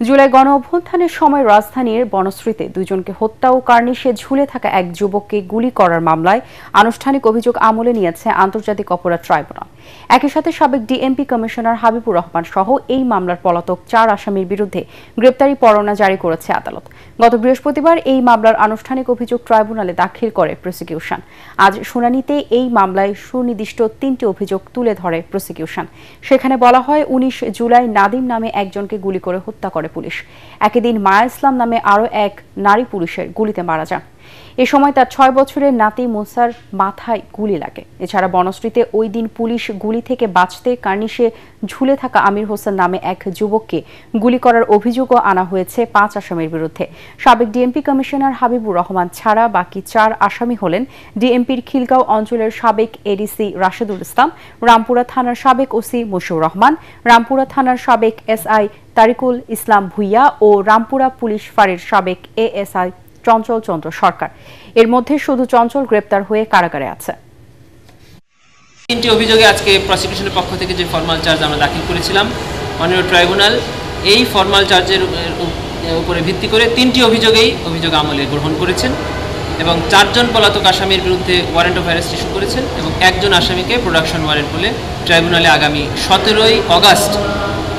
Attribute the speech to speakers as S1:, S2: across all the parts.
S1: জুলাই গণ অভ্যুত্থানের সময় রাজধানীর বনশ্রীতে দুজনকে হত্যা ও কার্নিশে ঝুলে থাকা এক যুবককে গুলি করার মামলায় আনুষ্ঠানিক অভিযোগ আমলে নিয়েছে আন্তর্জাতিক অপরাধ ট্রাইব্যুনাল। একই সাথে সাবেক ডিএমপি কমিশনার হাবিবুর রহমান সহ এই মামলার পলাতক 4 আসামির বিরুদ্ধে গ্রেপ্তারি পরোয়ানা জারি করেছে আদালত। গত বৃহস্পতিবার এই মামলার আনুষ্ঠানিক অভিযোগ ট্রাইব্যুনালে দাখিল করে প্রসিকিউশন। আজ শুনানিতে এই মামলায় সুনির্দিষ্ট 3টি অভিযোগ তুলে ধরে প্রসিকিউশন। সেখানে বলা হয় 19 জুলাই নাদিম নামে একজনকে গুলি করে হত্যা করে পুলিশ। একই দিন মায়া ইসলাম নামে আরও এক নারী পুলিশের গুলিতে মারা যান। এ সময় তার 6 বছরের নাতি মুসার মাথায় গুলি লাগে। এছাড়া বনশ্রীতে ওই দিন পুলিশ গুলি থেকে বাঁচতে কার্নিশে ঝুলে থাকা আমির হোসেন নামে এক যুবককে গুলি করার অভিযোগও আনা হয়েছে 5 আসামির বিরুদ্ধে। সাবেক ডিএমপি কমিশনার হাবিবুর রহমান ছাড়া বাকি 4 আসামি হলেন ডিএমপির খিলগাঁও অঞ্চলের সাবেক এডিসি রাশেদুল ইসলাম, রামপুরা থানার সাবেক ওসি মশিউর রহমান, রামপুরা থানার সাবেক এসআই তারিকুল ইসলাম ভুইয়া ও রামপুরা পুলিশ ফাঁড়ির সাবেক এএসআই চঞ্চল চন্দ্র সরকার। এর মধ্যে শুধু চঞ্চল গ্রেপ্তার হয়ে কারাগারে আছে।
S2: 3টি অভিযোগে আজকে প্রসিকিউশনের পক্ষ থেকে যে ফরমাল চার্জ আমরা দাখিল করেছিলাম, মাননীয় ট্রাইব্যুনাল এই ফরমাল চার্জের উপরে ভিত্তি করে 3টি অভিযোগেই অভিযোগ আমলে গ্রহণ করেছেন এবং 4 জন পলাতক আসামির বিরুদ্ধে ওয়ারেন্ট অফ অ্যারেস্ট ইস্যু করেছেন এবং একজন আসামিকে প্রোডাকশন ওয়ারেন্ট বলে ট্রাইব্যুনালে আগামী 17 আগস্ট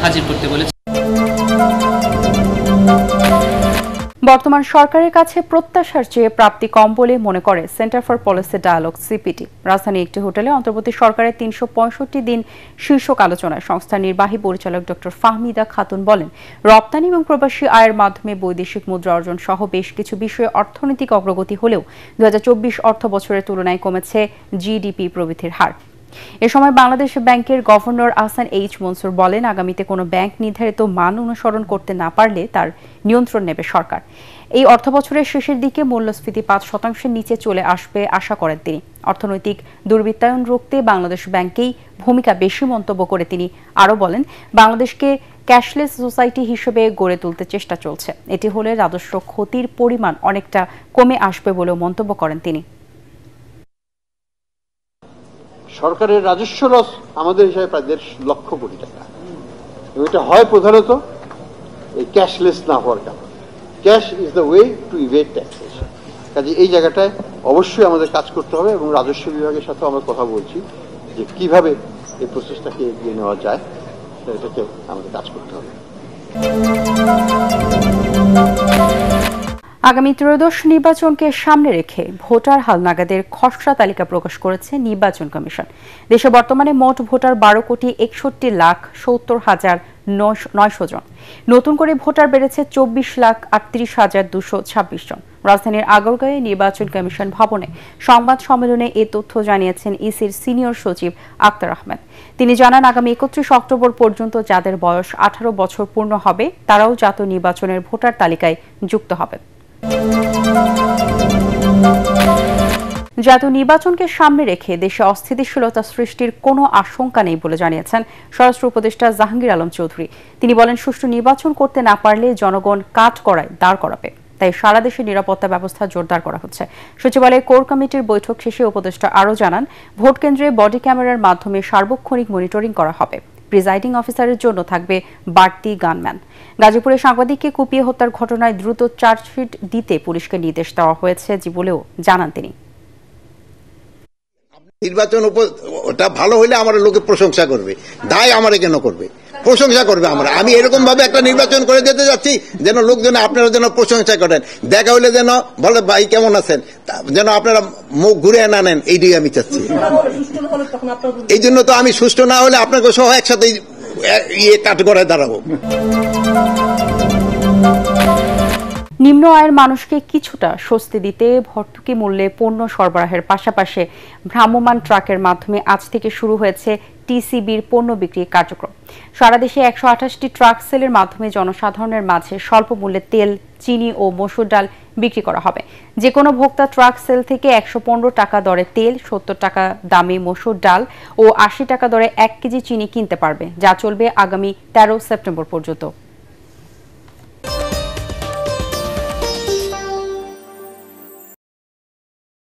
S2: হাজির করতে বলেছেন।
S1: বর্তমান সরকারের কাছে প্রত্যাশার চেয়ে প্রাপ্তি কম বলে মনে করে centre for policy dialogue CPD. রাজধানী একটি হোটেলে অন্তর্বর্তী সরকারের 365 দিন শীর্ষক আলোচনায় সংস্থার নির্বাহী পরিচালক ডক্টর ফাহমিদা খাতুন বলেন, রপ্তানি এবং প্রবাসী আয়ের মাধ্যমে বৈদেশিক মুদ্রা অর্জন সহ বেশ কিছু বিষয়ে অর্থনৈতিক অগ্রগতি হলেও 2024 অর্থ বছরের তুলনায় কমেছে জিডিপি প্রবৃদ্ধির হার। এ সময় বাংলাদেশ ব্যাংকের গভর্নর আহসান এইচ মনসুর বলেন, আগামীতে কোনো ব্যাংক নির্ধারিত মান অনুসরণ করতে না পারলে তার নিয়ন্ত্রণ নেবে সরকার। এই অর্থবছরের শেষের দিকে মূল্যস্ফীতি 5% নিচে চলে আসবে আশা করেন তিনি। অর্থনৈতিক দুর্বৃত্তায়ন রুখতে বাংলাদেশ ব্যাংকেই ভূমিকা বেশি মন্তব্য করে তিনি আরও বলেন, বাংলাদেশকে ক্যাশলেস সোসাইটি হিসেবে গড়ে তুলতে চেষ্টা চলছে। এটি হলে রাজস্ব ক্ষতির পরিমাণ অনেকটা কমে আসবে বলেও মন্তব্য করেন তিনি।
S3: সরকারের রাজস্ব লস আমাদের হিসাবে প্রায় 1.5 লক্ষ কোটি টাকা। এটা হয় প্রধানত এই ক্যাশলেস না হওয়ার কারণে। Cash is the way to evade taxation. কাজে এই জায়গাটায় অবশ্যই আমাদের কাজ করতে হবে এবং রাজস্ব বিভাগের সাথে আমরা কথা বলছি যে কিভাবে এই প্রসেসটাকে এগিয়ে নেওয়া যায়, এটাকে আমাদের কাজ করতে হবে।
S1: আগামী ত্রয়োদশ নির্বাচনকে সামনে রেখে ভোটার হালনাগাদের খসড়া তালিকা প্রকাশ করেছে নির্বাচন কমিশন। দেশে বর্তমানে মোট ভোটার 12,61,70,900 জন। নতুন করে ভোটার বেড়েছে 24,38,226 জন। রাজধানীর আগারগাঁওয়ে নির্বাচন কমিশন ভবনে সংবাদ সম্মেলনে এ তথ্য জানিয়েছেন ইসির সিনিয়র সচিব আক্তার আহমেদ। তিনি জানান, আগামী 31 অক্টোবর পর্যন্ত যাদের বয়স 18 বছর পূর্ণ হবে তারাও জাতীয় নির্বাচনের ভোটার তালিকায় যুক্ত হবে। জাতীয় নির্বাচনকে সামনে রেখে দেশে অস্থিতিশীলতা সৃষ্টির কোনো আশঙ্কা নেই বলে জানিয়েছেন স্বরাষ্ট্র উপদেষ্টা জাহাঙ্গীর আলম চৌধুরী। তিনি বলেন, সুষ্ঠু নির্বাচন করতে না পারলে জনগণ কাঠগড়ায় দাঁড় করাবে, তাই সারা দেশে নিরাপত্তা ব্যবস্থা জোরদার করা হচ্ছে। সচিবালয়ে কোর কমিটির বৈঠক শেষে উপদেষ্টা আরও জানান, ভোট কেন্দ্রে বডি ক্যামেরার মাধ্যমে সার্বক্ষণিক মনিটরিং করা হবে। প্রিজাইডিং অফিসারের জন্য থাকবে বাড়তি গানম্যান। গাজীপুরে সাংবাদিককে কুপিয়ে হত্যার ঘটনায় দ্রুত চার্জশিট দিতে পুলিশকে নির্দেশ দেওয়া হয়েছে বলেও জানান তিনি।
S4: নির্বাচন ওটা ভালো হলে আমার লোকে প্রশংসা করবে, দায় আমারে কেন করবে? প্রশংসা করবে। আমি এরকম ভাবে একটা নির্বাচন করে যেতে যাচ্ছি যেন লোকজন আপনারা যেন প্রশংসা করেন, দেখা হইলে যেন বলে ভাই কেমন আছেন, যেন আপনারা মুখ ঘুরে না নেন, এইটাই আমি চাচ্ছি। এই জন্য তো আমি সুষ্ঠু না হলে আপনাকে সহ একসাথে কাঠগড়ায় দাঁড়াবো।
S1: নিম্ন আয়ের মানুষকে কিছুটা স্বস্তি দিতে ভর্তুকি মূল্যে পণ্য সরবরাহের পাশাপাশি ভ্রাম্যমাণ ট্রাকের মাধ্যমে আজ থেকে শুরু হয়েছে টিসিবির পণ্য বিক্রির কার্যক্রম। সারা দেশে 128টি ট্রাক সেলের মাধ্যমে জনসাধারণের মাঝে স্বল্প মূল্যে তেল, চিনি ও মসুর ডাল বিক্রি করা হবে। যে কোনো ভোক্তা ট্রাক সেল থেকে 115 টাকা দরে তেল, 70 টাকা দামে মসুর ডাল ও 80 টাকা দরে 1 কেজি চিনি কিনতে পারবে, যা চলবে আগামী 13 সেপ্টেম্বর পর্যন্ত।